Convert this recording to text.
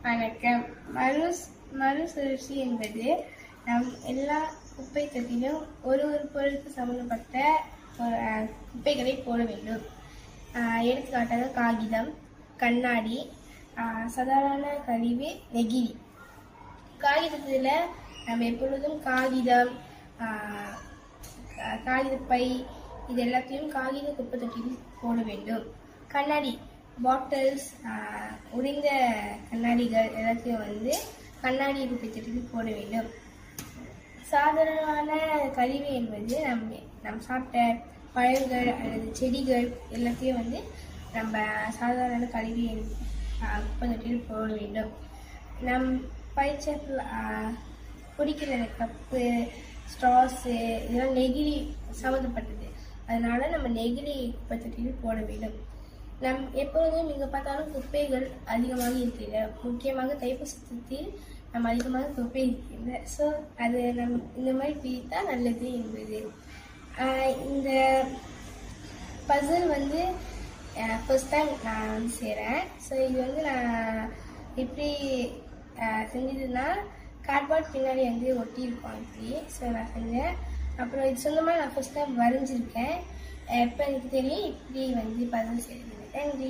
வணக்கம். மறுசுழற்சி என்பது நம் எல்லா குப்பை தொட்டிலும் ஒரு பொருளுக்கு சம்பந்தப்பட்ட குப்பைகளை போட வேண்டும். எடுத்துக்காட்டாக காகிதம், கண்ணாடி, சாதாரண கழிவு, நெகிழி. காகிதத்தில் நம்ம எப்பொழுதும் காகிதம், காகிதப்பை இது எல்லாத்தையும் காகித குப்பை தொட்டியில் போட வேண்டும். கண்ணாடி, பாட்டில்ஸ், உடைந்த கண்ணாடிகள் எல்லாத்தையும் கண்ணாடி குப்பை தொட்டியில் போட வேண்டும். சாதாரணமான கழிவு என்பது நம் சாப்பிட்ட பழங்கள் அல்லது செடிகள் எல்லாத்தையும் நம்ம சாதாரண கழிவு குப்பை தொட்டியில் போட வேண்டும். நம் பயிற்சி குடிக்கிற கப்பு, ஸ்ட்ராஸு இதெல்லாம் நெகிழி சம்மந்தப்பட்டது. அதனால நம்ம நெகிழி குப்பை தொட்டியில் போட வேண்டும். நம் எப்பொழுதும் இங்கே பார்த்தாலும் குப்பைகள் அதிகமாக இருக்கிறது. முக்கியமாக தைப்பூசத்தில் நம்ம அதிகமாக குப்பை இருக்கின்ற. ஸோ அது இந்த மாதிரி பிரித்தால் நல்லது என்பது. இந்த பசில் ஃபர்ஸ்ட் டைம் நான் செய்கிறேன். ஸோ இது நான் எப்படி செஞ்சதுன்னா, கார்ட்போர்ட் பின்னாடி ஒட்டியிருக்கோம் இப்படி. ஸோ நான் செஞ்சேன். அப்புறம் இது சொந்தமாக நான் ஃபர்ஸ்ட் டைம் வரைஞ்சிருக்கேன். எப்போ எனக்கு தெரியும் இப்படி பசில் செய்கிறது. நன்றி.